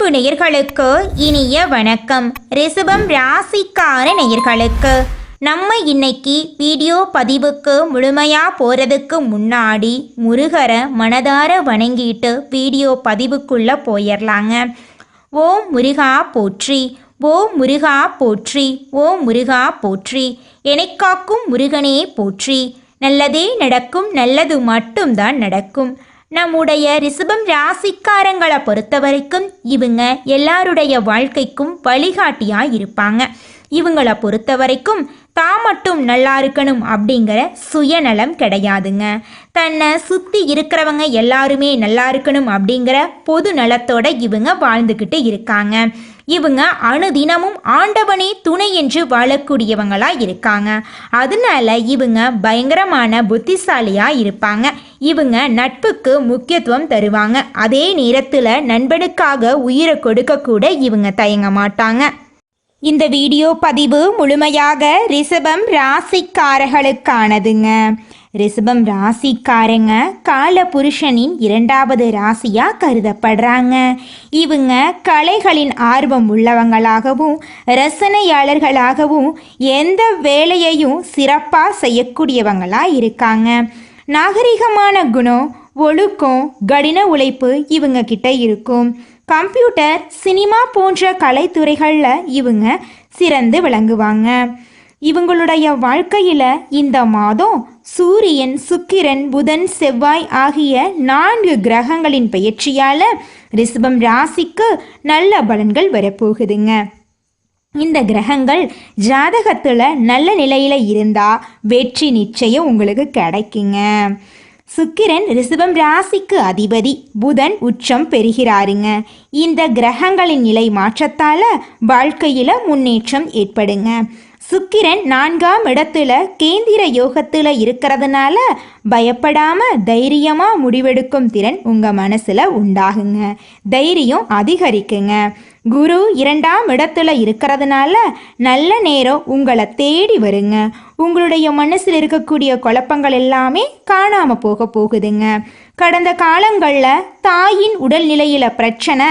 அன்பு நேயர்களுக்கு இனிய வணக்கம். ரிஷபம் ராசிக்கார நேயர்களுக்கு நம்ம இன்னைக்கு வீடியோ பதிவுக்கு முழுமையாக போகிறதுக்கு முன்னாடி முருகரை மனதார வணங்கிட்டு வீடியோ பதிவுக்குள்ளே போயிடலாங்க. ஓம் முருகா போற்றி, ஓம் முருகா போற்றி, ஓம் முருகா போற்றி, எனக்காக்கும் முருகனே போற்றி. நல்லதே நடக்கும், நல்லது மட்டும்தான் நடக்கும். நம்முடைய ரிஷபம் ராசிக்காரங்களை பொறுத்த வரைக்கும் இவங்க எல்லாருடைய வாழ்க்கைக்கும் வழிகாட்டியாக இருப்பாங்க. இவங்களை பொறுத்த வரைக்கும் தான் மட்டும் நல்லா இருக்கணும் அப்படிங்கிற சுயநலம் கிடையாதுங்க. தன்னை சுற்றி இருக்கிறவங்க எல்லாருமே நல்லா இருக்கணும் அப்படிங்கிற பொது நலத்தோட இவங்க வாழ்ந்துக்கிட்டு இருக்காங்க. இவங்க அணுதினமும் ஆண்டவனே துணை என்று வாழக்கூடியவங்களா இருக்காங்க. அதனால இவங்க பயங்கரமான புத்திசாலியா இருப்பாங்க. இவங்க நட்புக்கு முக்கியத்துவம் தருவாங்க. அதே நேரத்தில் நண்பனுக்காக உயிரை கொடுக்க கூட இவங்க தயங்க மாட்டாங்க. இந்த வீடியோ பதிவு முழுமையாக ரிஷபம் ராசிக்காரர்களுக்கானதுங்க. ரிஷபம் ராசிக்காரங்க கால புருஷனின் இரண்டாவது ராசியா கருதப்படுறாங்க. இவங்க கலைகளின் ஆர்வம் உள்ளவங்களாகவும் ரசனையாளர்களாகவும் எந்த வேலையையும் சிறப்பாக செய்யக்கூடியவங்களா இருக்காங்க. நாகரிகமான குணம், ஒழுக்கம், கடின உழைப்பு இவங்க கிட்ட இருக்கும். கம்ப்யூட்டர், சினிமா போன்ற கலைத்துறைகளில் இவங்க சிறந்து விளங்குவாங்க. இவங்களுடைய வாழ்க்கையில் இந்த மாதம் சூரியன், சுக்கிரன், புதன், செவ்வாய் ஆகிய 4 கிரகங்களின் பெயர்ச்சியால் ரிஷபம் ராசிக்கு நல்ல பலன்கள் வரப்போகுதுங்க. இந்த கிரகங்கள் ஜாதகத்தில் நல்ல நிலையில் இருந்தால் வெற்றி நிச்சயம் உங்களுக்கு கிடைக்குங்க. சுக்கிரன் ரிஷபம் ராசிக்கு அதிபதி, புதன் உச்சம் பெறுகிறாருங்க. இந்த கிரகங்களின் நிலை மாற்றத்தால் வாழ்க்கையில் முன்னேற்றம் ஏற்படுங்க. சுக்கிரன் 4ஆம் இடத்துல கேந்திர யோகத்தில் இருக்கிறதுனால பயப்படாமல் தைரியமாக முடிவெடுக்கும் திறன் உங்கள் மனசில் உண்டாகுங்க. தைரியம் அதிகரிக்குங்க. குரு 2ஆம் இடத்துல இருக்கிறதுனால நல்ல நேரம் உங்களை தேடி வருங்க. உங்களுடைய மனசில் இருக்கக்கூடிய குழப்பங்கள் எல்லாமே காணாமல் போகுதுங்க. கடந்த காலங்களில் தாயின் உடல்நிலையில் பிரச்சனை,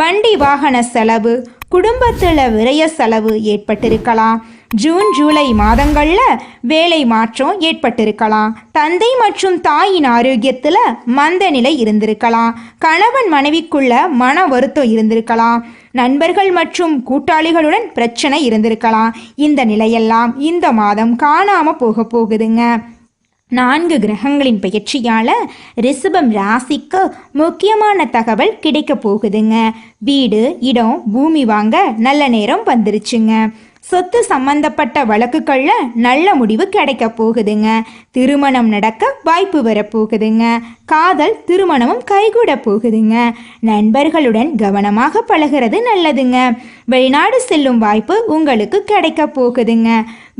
வண்டி வாகன செலவு, குடும்பத்தில் விரய செலவு ஏற்பட்டிருக்கலாம். ஜூன் ஜூலை மாதங்களில் வேலை மாற்றம் ஏற்பட்டிருக்கலாம். தந்தை மற்றும் தாயின் ஆரோக்கியத்தில் மந்த நிலை இருந்திருக்கலாம். கணவன் மனைவிக்குள்ள மன வருத்தம் இருந்திருக்கலாம். நண்பர்கள் மற்றும் கூட்டாளிகளுடன் பிரச்சனை இருந்திருக்கலாம். இந்த நிலையெல்லாம் இந்த மாதம் காணாமல் போகுதுங்க. 4 கிரகங்களின் பெயர்ச்சியால் ரிஷபம் ராசிக்கு முக்கியமான தகவல் கிடைக்க போகுதுங்க. வீடு, இடம், பூமி வாங்க நல்ல நேரம் வந்துருச்சுங்க. சொத்து சம்பந்தப்பட்ட வழக்குகளில் நல்ல முடிவு கிடைக்க போகுதுங்க. திருமணம் நடக்க வாய்ப்பு வரப்போகுதுங்க. காதல், திருமணமும் கைகூட போகுதுங்க. நண்பர்களுடன் கவனமாக பழகிறது நல்லதுங்க. வெளிநாடு செல்லும் வாய்ப்பு உங்களுக்கு கிடைக்க போகுதுங்க.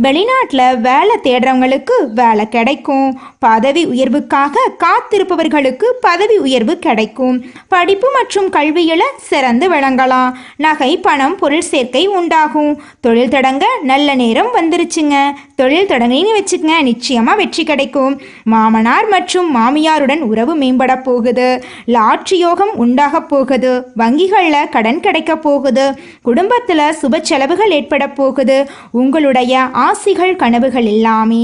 வெளிநாட்டில் வேலை தேடுறவங்களுக்கு வேலை கிடைக்கும். பதவி உயர்வுக்காக காத்திருப்பவர்களுக்கு பதவி உயர்வு கிடைக்கும். படிப்பு மற்றும் கல்வியில் சிறந்து விளங்கலாம். நகை, பணம், பொருள் சேர்க்கை உண்டாகும். தொழில் தொடங்க நல்ல நேரம் வந்துருச்சுங்க. தொழில் தொடங்கின்னு வச்சுக்கங்க, நிச்சயமாக வெற்றி கிடைக்கும். மாமனார் மற்றும் மாமியாருடன் உறவு மேம்பட போகுது. லாட்ரி யோகம் உண்டாக போகுது. வங்கிகளில் கடன் கிடைக்க போகுது. குடும்பத்தில் சுப செலவுகள் ஏற்பட போகுது. உங்களுடைய ஆசைகள், கனவுகள் எல்லாமே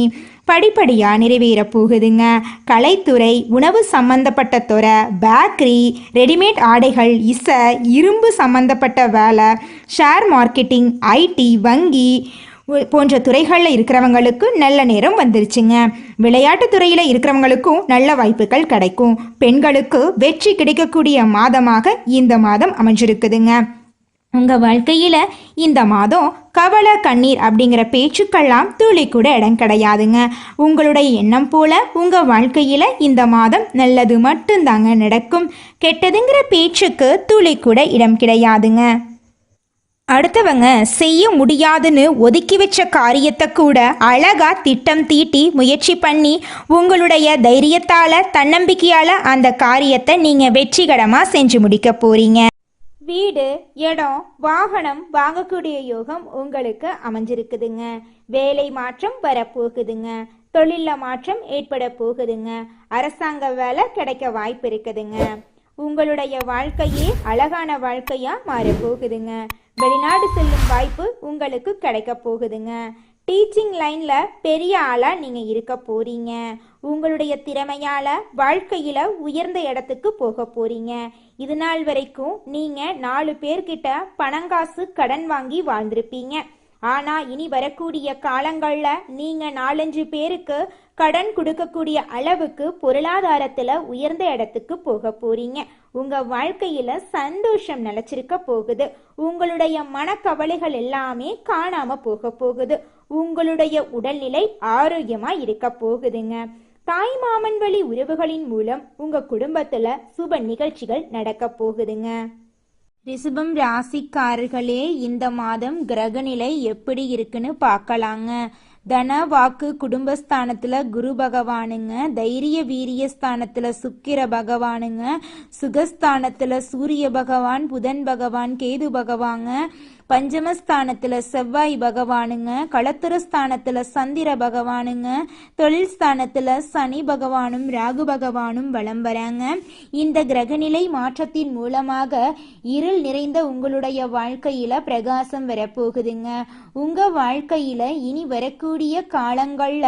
படிப்படியாக நிறைவேற போகுதுங்க. கலைத்துறை, உணவு சம்பந்தப்பட்ட துறை, பேக்கரி, ரெடிமேட் ஆடைகள், இசை, இரும்பு சம்பந்தப்பட்ட வேலை, ஷேர் மார்க்கெட்டிங், ஐடி, வங்கி போன்ற துறைகளில் இருக்கிறவங்களுக்கு நல்ல நேரம் வந்துருச்சுங்க. விளையாட்டு துறையில் இருக்கிறவங்களுக்கும் நல்ல வாய்ப்புகள் கிடைக்கும். பெண்களுக்கு வெற்றி கிடைக்கக்கூடிய மாதமாக இந்த மாதம் அமைஞ்சிருக்குதுங்க. உங்கள் வாழ்க்கையில் இந்த மாதம் கவலை, கண்ணீர் அப்படிங்கிற பேச்சுக்கெல்லாம் துளி கூட இடம் கிடையாதுங்க. உங்களுடைய எண்ணம் போல உங்கள் வாழ்க்கையில் இந்த மாதம் நல்லது மட்டும்தாங்க நடக்கும். கெட்டதுங்கிற பேச்சுக்கு துளி கூட இடம் கிடையாதுங்க. அடுத்தவங்க செய்ய முடியாதுன்னு ஒதுக்கி வச்ச காரியத்தை கூட அழகா திட்டம் தீட்டி முயற்சி பண்ணி உங்களுடைய தைரியத்தால், தன்னம்பிக்கையால் அந்த காரியத்தை நீங்கள் வெற்றிகரமாக செஞ்சு முடிக்க போறீங்க. வீடு, இடம், வாகனம் வாங்கக்கூடிய யோகம் உங்களுக்கு அமைஞ்சிருக்குதுங்க. வேலை மாற்றம் வரப்போகுதுங்க. தொழிலில் மாற்றம் ஏற்பட போகுதுங்க. அரசாங்க வேலை கிடைக்க வாய்ப்பு இருக்குதுங்க. உங்களுடைய வாழ்க்கையே அழகான வாழ்க்கையா மாறப்போகுதுங்க. வெளிநாடு செல்லும் வாய்ப்பு உங்களுக்கு கிடைக்க போகுதுங்க. டீச்சிங் லைன்ல பெரிய ஆளா நீங்க இருக்க போறீங்க. உங்களுடைய திறமையால வாழ்க்கையில உயர்ந்த இடத்துக்கு போக போறீங்க. இது நாள் வரைக்கும் நீங்க 4 பேர்கிட்ட பணங்காசு கடன் வாங்கி வாழ்ந்திருப்பீங்க. ஆனா இனி வரக்கூடிய காலங்கள்ல நீங்க 4-5 பேருக்கு கடன் கொடுக்கக்கூடிய அளவுக்கு பொருளாதாரத்துல உயர்ந்த இடத்துக்கு போக போறீங்க. உங்க வாழ்க்கையில சந்தோஷம் நிலைச்சிருக்க போகுது. உங்களுடைய மனக்கவலைகள் எல்லாமே காணாம போக போகுது. உங்களுடைய உடல்நிலை ஆரோக்கியமா இருக்க போகுதுங்க. தாய் மாமன் வழி உறவுகளின் மூலம் உங்க குடும்பத்துல சுப நிகழ்ச்சிகள் நடக்க போகுதுங்க. ரிஷபம் ராசிக்காரர்களே, இந்த மாதம் கிரகநிலை எப்படி இருக்குன்னு பார்க்கலாங்க. தன வாக்கு குடும்பஸ்தானத்துல குரு பகவானுங்க, தைரிய வீரிய ஸ்தானத்துல சுக்கிர பகவானுங்க, சுகஸ்தானத்துல சூரிய பகவான், புதன் பகவான், கேது பகவாங்க, பஞ்சமஸ்தானத்துல செவ்வாய் பகவானுங்க, களத்திரஸ்தானத்துல சந்திர பகவானுங்க, தொழில் ஸ்தானத்துல சனி பகவானும் ராகு பகவானும் வலம் வராங்க. இந்த கிரகநிலை மாற்றத்தின் மூலமாக இருள் நிறைந்த உங்களுடைய வாழ்க்கையில பிரகாசம் வரப்போகுதுங்க. உங்க வாழ்க்கையில இனி வரக்கூடிய காலங்கள்ல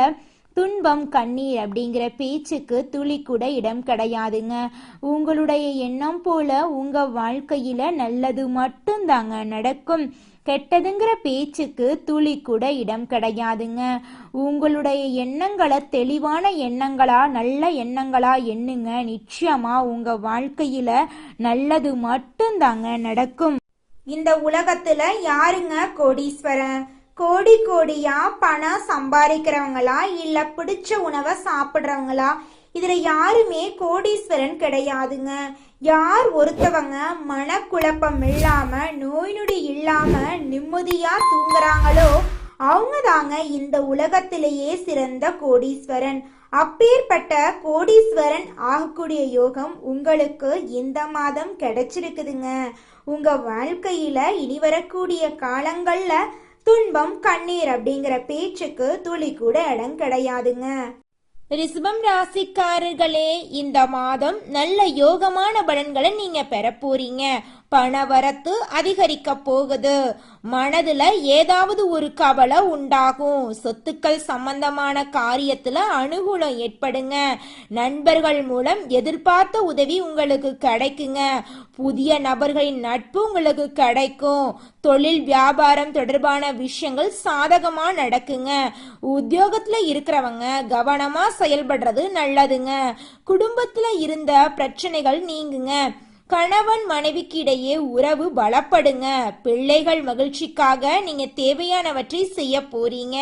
துன்பம் கண்ணீர் அப்படிங்கிற பேச்சுக்கு துளி கூட இடம் கிடையாதுங்க. உங்களுடைய எண்ணம் போல உங்க வாழ்க்கையில நல்லது மட்டும்தாங்க நடக்கும். கெட்டதுங்கிற பேச்சுக்கு துளி கூட இடம் கிடையாதுங்க. உங்களுடைய எண்ணங்களை தெளிவான எண்ணங்களா நல்ல எண்ணங்களா எண்ணுங்க. நிச்சயமா உங்க வாழ்க்கையில நல்லது மட்டும்தாங்க நடக்கும். இந்த உலகத்துல யாருங்க கோடீஸ்வரன்? கோடி கோடியா பணம் சம்பாதிக்கிறவங்களா இல்ல பிடிச்ச உணவை சாப்பிடுறவங்களா? இதுல யாருமே கோடீஸ்வரன் கிடையாதுங்க. யார் ஒருத்தவங்க மனக்குழப்பம் இல்லாம நோய் நொடி இல்லாம நிம்மதியா தூங்குறாங்களோ அவங்க தாங்க இந்த உலகத்திலேயே சிறந்த கோடீஸ்வரன். அப்பேற்பட்ட கோடீஸ்வரன் ஆகக்கூடிய யோகம் உங்களுக்கு இந்த மாதம் கிடைச்சிருக்குதுங்க. உங்க வாழ்க்கையில இனி வரக்கூடிய காலங்கள்ல துன்பம் கண்ணீர் அப்படிங்கிற பேச்சுக்கு துளி கூட இடம் கிடையாதுங்க. ரிஷபம் ராசிக்காரர்களே, இந்த மாதம் நல்ல யோகமான பலன்களை நீங்க பெற போறீங்க. பணவரத்து அதிகரிக்க போகுது. மனதுல ஏதாவது ஒரு கவலை உண்டாகும். சொத்துக்கள் சம்பந்தமான காரியத்துல அனுகூலம் ஏற்படுங்க. நண்பர்கள் மூலம் எதிர்பார்த்த உதவி உங்களுக்கு கிடைக்குங்க. புதிய நபர்களின் நட்பு உங்களுக்கு கிடைக்கும். தொழில் வியாபாரம் தொடர்பான விஷயங்கள் சாதகமா நடக்குங்க. உத்தியோகத்துல இருக்கிறவங்க கவனமா செயல்படுறது நல்லதுங்க. குடும்பத்துல இருந்த பிரச்சனைகள் நீங்குங்க. கணவன் மனைவிக்கு இடையே உறவு பலப்படுங்க. பிள்ளைகள் மகிழ்ச்சிக்காக நீங்க தேவையானவற்றை செய்ய போறீங்க.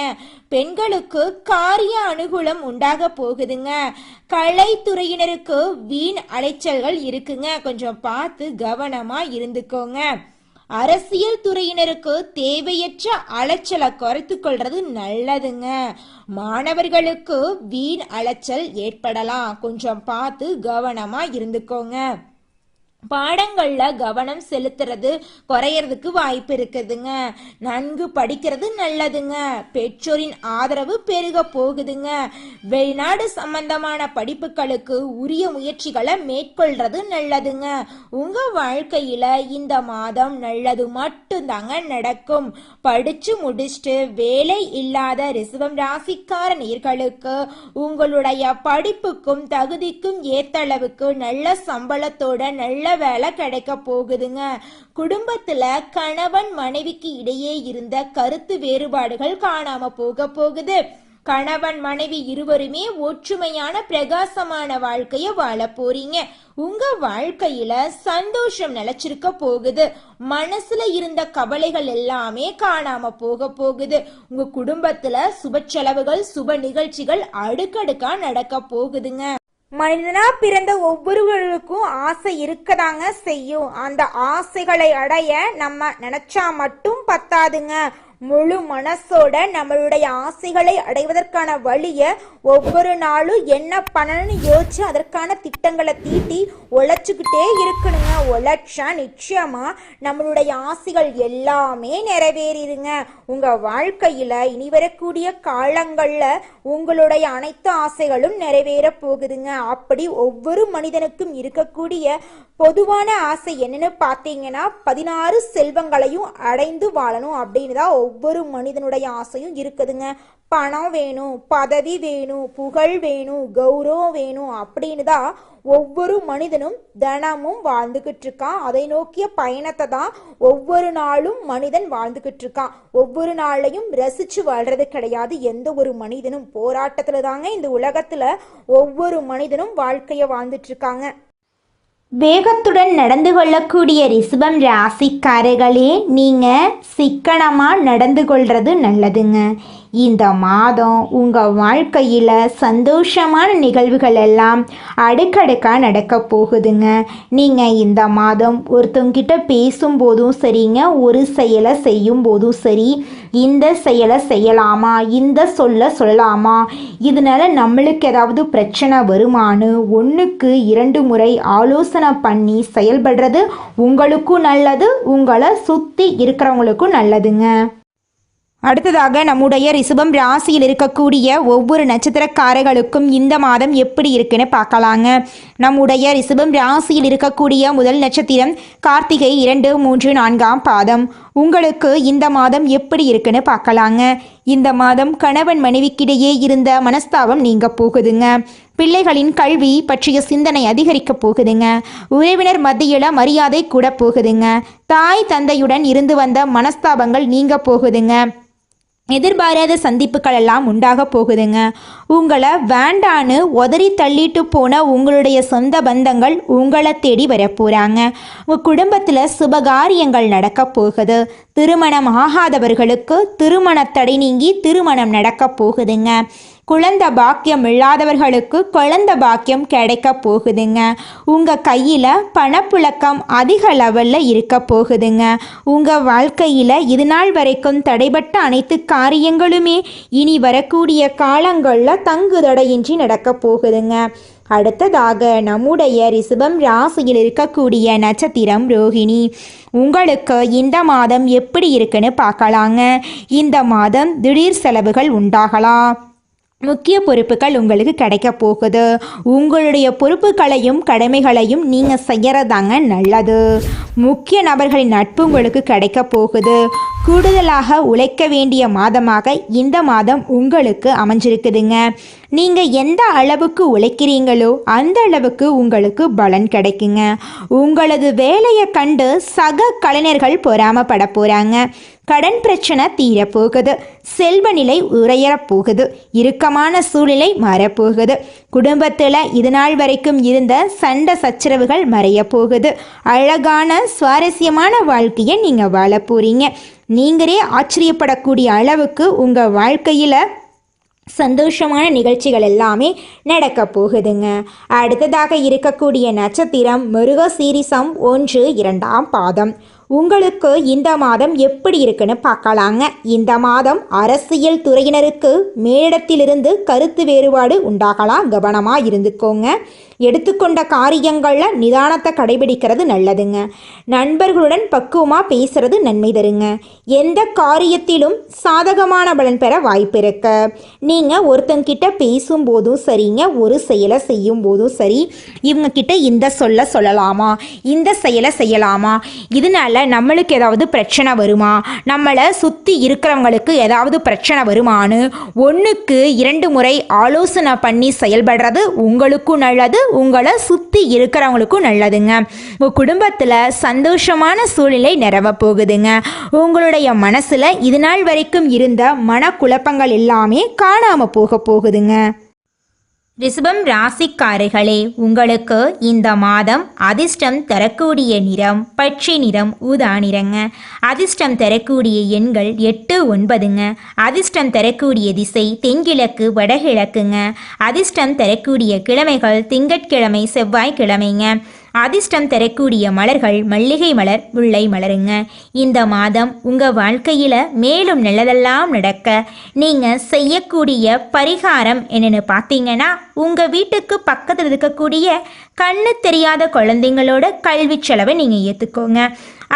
பெண்களுக்கு காரிய அனுகூலம் உண்டாக போகுதுங்க. கலைத்துறையினருக்கு வீண் அலைச்சல்கள் இருக்குங்க. கொஞ்சம் பார்த்து கவனமா இருந்துக்கோங்க. அரசியல் துறையினருக்கு தேவையற்ற அலைச்சலை குறைத்து கொள்றது நல்லதுங்க. மாணவர்களுக்கு வீண் அலைச்சல் ஏற்படலாம். கொஞ்சம் பார்த்து கவனமா இருந்துக்கோங்க. பாடங்கள்ல கவனம் செலுத்துறது குறையறதுக்கு வாய்ப்பு இருக்குதுங்க. நன்கு படிக்கிறது நல்லதுங்க. பெற்றோரின் ஆதரவு பெருக போகுதுங்க. வெளிநாடு சம்பந்தமான படிப்புகளுக்கு உரிய முயற்சிகளை மேற்கொள்றது நல்லதுங்க. உங்க வாழ்க்கையில இந்த மாதம் நல்லது மட்டும்தாங்க நடக்கும். படிச்சு முடிச்சுட்டு வேலை இல்லாத ரிஷபம் ராசிக்கார நேயர்களுக்கு உங்களுடைய படிப்புக்கும் தகுதிக்கும் ஏத்த அளவுக்கு நல்ல சம்பளத்தோட நல்ல வேலை கிடைக்க போகுதுங்க. குடும்பத்துல கணவன் மனைவிக்கு இடையே இருந்த கருத்து வேறுபாடுகள் காணாம போக போகுது. கணவன் மனைவி இருவருமே ஒற்றுமையான பிரகாசமான வாழ்க்கைய வாழ போறீங்க. உங்க வாழ்க்கையில சந்தோஷம் நிலைச்சிருக்க போகுது. மனசுல இருந்த கவலைகள் எல்லாமே காணாம போக போகுது. உங்க குடும்பத்துல சுப செலவுகள் சுப நிகழ்ச்சிகள் அடுக்கடுக்கா நடக்க போகுதுங்க. மனிதனா பிறந்த ஒவ்வொருவருக்கும் ஆசை இருக்கதாங்க செய்யும். அந்த ஆசைகளை அடைய நம்ம நினைச்சா மட்டும் பத்தாதுங்க. முழு மனசோட நம்மளுடைய ஆசைகளை அடைவதற்கான வழியை ஒவ்வொரு நாளும் என்ன பண்ணணும்னு யோசிச்சு அதற்கான திட்டங்களை தீட்டி உழைச்சிக்கிட்டே இருக்கணுங்க. உழைச்சா நிச்சயமா நம்மளுடைய ஆசைகள் எல்லாமே நிறைவேறிடுங்க. உங்க வாழ்க்கையில இனி வரக்கூடிய காலங்கள்ல உங்களுடைய அனைத்து ஆசைகளும் நிறைவேற போகுதுங்க. அப்படி ஒவ்வொரு மனிதனுக்கும் இருக்கக்கூடிய பொதுவான ஆசை என்னன்னு பார்த்தீங்கன்னா 16 செல்வங்களையும் அடைந்து வாழணும் அப்படின்னு தான் ஒவ்வொரு மனிதனுடைய ஆசையும் இருக்குதுங்க. பணம் வேணும், பதவி வேணும், புகழ் வேணும், கௌரவம் வேணும் அப்படின்னு தான் ஒவ்வொரு மனிதனும் தினமும் வாழ்ந்துகிட்டு இருக்கான். அதை நோக்கிய பயணத்தை தான் ஒவ்வொரு நாளும் மனிதன் வாழ்ந்துகிட்டு இருக்கான். ஒவ்வொரு நாளையும் ரசிச்சு வாழ்றது கிடையாது. எந்த ஒரு மனிதனும் போராட்டத்துல தாங்க இந்த உலகத்துல ஒவ்வொரு மனிதனும் வாழ்க்கைய வாழ்ந்துட்டு இருக்காங்க. வேகத்துடன் நடந்து கொள்ளக்கூடிய ரிஷபம் ராசிக்காரர்களே, நீங்கள் சிக்கனமாக நடந்து கொள்வது நல்லதுங்க. இந்த மாதம் உங்கள் வாழ்க்கையில் சந்தோஷமான நிகழ்வுகள் எல்லாம் அடுக்கடுக்காக நடக்க போகுதுங்க. நீங்கள் இந்த மாதம் ஒருத்தங்கிட்ட பேசும்போதும் சரிங்க, ஒரு செயலை செய்யும் போதும் சரி, இந்த செயலை செய்யலாமா, இந்த சொல்ல சொல்லலாமா, இதனால் நம்மளுக்கு ஏதாவது பிரச்சனை வருமானு 1க்கு 2 முறை ஆலோசனை பண்ணி செயல்படுறது உங்களுக்கும் நல்லது, உங்களை சுற்றி இருக்கிறவங்களுக்கும் நல்லதுங்க. அடுத்ததாக நம்முடைய ரிஷபம் ராசியில் இருக்கக்கூடிய ஒவ்வொரு நட்சத்திரக்காரர்களுக்கும் இந்த மாதம் எப்படி இருக்குன்னு பார்க்கலாங்க. நம்முடைய ரிஷபம் ராசியில் இருக்கக்கூடிய முதல் நட்சத்திரம் கார்த்திகை 2, 3, 4ஆம் பாதம். உங்களுக்கு இந்த மாதம் எப்படி இருக்குன்னு பார்க்கலாங்க. இந்த மாதம் கணவன் மனைவிக்கிடையே இருந்த மனஸ்தாபம் நீங்க போகுதுங்க. பிள்ளைகளின் கல்வி பற்றிய சிந்தனை அதிகரிக்க போகுதுங்க. உறவினர் மத்தியில் மரியாதை கூட போகுதுங்க. தாய் தந்தையுடன் இருந்து வந்த மனஸ்தாபங்கள் நீங்க போகுதுங்க. எதிர்பாராத சந்திப்புகள் எல்லாம் உண்டாக போகுதுங்க. உங்களை வேண்டான்னு உதறி தள்ளிட்டு போன உங்களுடைய சொந்த பந்தங்கள் உங்களை தேடி வரப்போகிறாங்க. உங்கள் குடும்பத்தில் சுபகாரியங்கள் நடக்க போகுது. திருமணம் ஆகாதவர்களுக்கு திருமண தடை நீங்கி திருமணம் நடக்க போகுதுங்க. குழந்தை பாக்கியம் இல்லாதவர்களுக்கு குழந்தை பாக்கியம் கிடைக்க போகுதுங்க. உங்கள் கையில் பணப்புழக்கம் அதிக லெவலில் இருக்க போகுதுங்க. உங்கள் வாழ்க்கையில் இது நாள் வரைக்கும் தடைபட்ட அனைத்து காரியங்களுமே இனி வரக்கூடிய காலங்களில் தங்கு தடையின்றி நடக்க போகுதுங்க. அடுத்ததாக நம்முடைய ரிஷபம் ராசியில் இருக்கக்கூடிய நட்சத்திரம் ரோகிணி. உங்களுக்கு இந்த மாதம் எப்படி இருக்குன்னு பார்க்கலாங்க. இந்த மாதம் திடீர் செலவுகள் உண்டாகலாம். முக்கிய பொறுப்புகள் உங்களுக்கு கிடைக்க போகுது. உங்களுடைய பொறுப்புகளையும் கடமைகளையும் நீங்கள் செய்யறதாங்க நல்லது. முக்கிய நபர்களின் நட்பு உங்களுக்கு கிடைக்க போகுது. கூடுதலாக உழைக்க வேண்டிய மாதமாக இந்த மாதம் உங்களுக்கு அமைஞ்சிருக்குதுங்க. நீங்கள் எந்த அளவுக்கு உழைக்கிறீங்களோ அந்த அளவுக்கு உங்களுக்கு பலன் கிடைக்குங்க. உங்களது வேலையை கண்டு சக கலைஞர்கள் பொறாமப்பட போகிறாங்க. கடன் பிரச்சனை தீரப்போகுது. செல்வ நிலை உயரப் போகுது. இறுக்கமான சூழ்நிலை மாறப்போகுது. குடும்பத்தில் இது நாள் வரைக்கும் இருந்த சண்டை சச்சரவுகள் மறைய போகுது. அழகான சுவாரஸ்யமான வாழ்க்கையை நீங்கள் வாழ போகிறீங்க. நீங்களே ஆச்சரியப்படக்கூடிய அளவுக்கு உங்கள் வாழ்க்கையில் சந்தோஷமான நிகழ்ச்சிகள் எல்லாமே நடக்க போகுதுங்க. அடுத்ததாக இருக்கக்கூடிய நட்சத்திரம் மிருகசீரிஷம் 1, 2ஆம் பாதம். உங்களுக்கு இந்த மாதம் எப்படி இருக்குன்னு பார்க்கலாங்க. இந்த மாதம் அரசியல் துறையினருக்கு மேலிடத்திலிருந்து கருத்து வேறுபாடு உண்டாகலாம். கவனமாக இருந்துக்கோங்க. எடுத்துக்கொண்ட காரியங்களில் நிதானத்தை கடைபிடிக்கிறது நல்லதுங்க. நண்பர்களுடன் பக்குவமாக பேசுறது நன்மை தருங்க. எந்த காரியத்திலும் சாதகமான பலன் பெற வாய்ப்பு இருக்கு. நீங்கள் ஒருத்தங்கிட்ட பேசும்போதும் சரிங்க, ஒரு செயலை செய்யும் போதும் சரி, இவங்க கிட்ட இந்த சொல்ல சொல்லலாமா, இந்த செயலை செய்யலாமா, இதனால நம்மளுக்கு ஏதாவது பிரச்சனை வருமா, நம்மளை சுற்றி இருக்கிறவங்களுக்கு ஏதாவது பிரச்சனை வருமானு 1க்கு 2 முறை ஆலோசனை பண்ணி செயல்படுறது உங்களுக்கும் நல்லது, உங்களை சுற்றி இருக்கிறவங்களுக்கும் நல்லதுங்க. உங்கள் குடும்பத்தில் சந்தோஷமான சூழ்நிலை நிறவ போகுதுங்க. உங்களுடைய மனசில் இது நாள் வரைக்கும் இருந்த மனக்குழப்பங்கள் எல்லாமே காணாமல் போக போகுதுங்க. ரிஷபம் ராசிக்காரர்களே, உங்களுக்கு இந்த மாதம் அதிர்ஷ்டம் தரக்கூடிய நிறம் பச்சை நிறம், ஊதா நிறங்க. அதிர்ஷ்டம் தரக்கூடிய எண்கள் 8, 9ங்க. அதிர்ஷ்டம் தரக்கூடிய திசை தென்கிழக்கு வடகிழக்குங்க. அதிர்ஷ்டம் தரக்கூடிய கிழமைகள் திங்கட்கிழமை செவ்வாய்க்கிழமைங்க. அதிர்ஷ்டம் தரக்கூடிய மலர்கள் மல்லிகை மலர், முல்லை மலருங்க. இந்த மாதம் உங்கள் வாழ்க்கையில் மேலும் நல்லதெல்லாம் நடக்க நீங்கள் செய்யக்கூடிய பரிகாரம் என்னென்னு பார்த்தீங்கன்னா, உங்கள் வீட்டுக்கு பக்கத்தில் இருக்கக்கூடிய கண்ணு தெரியாத குழந்தைங்களோட கல்வி செலவை நீங்கள் ஏற்றுக்கோங்க.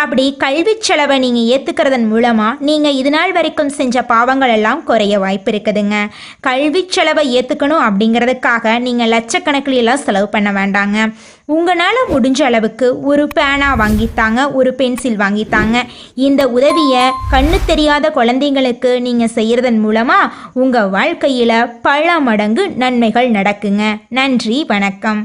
அப்படி கல்வி செலவை நீங்கள் ஏற்றுக்கிறதன் மூலமாக நீங்கள் இது நாள் வரைக்கும் செஞ்ச பாவங்கள் எல்லாம் குறைய வாய்ப்பு இருக்குதுங்க. கல்வி செலவை ஏற்றுக்கணும் அப்படிங்கிறதுக்காக நீங்கள் லட்சக்கணக்கில் எல்லாம் செலவு பண்ண வேண்டாங்க. உங்களால் முடிஞ்ச அளவுக்கு ஒரு பேனா வாங்கித்தாங்க, ஒரு பென்சில் வாங்கித்தாங்க. இந்த உதவியை கண்ணு தெரியாத குழந்தைங்களுக்கு நீங்கள் செய்கிறதன் மூலமாக உங்கள் வாழ்க்கையில் பல மடங்கு நன்மைகள் நடக்குங்க. நன்றி, வணக்கம்.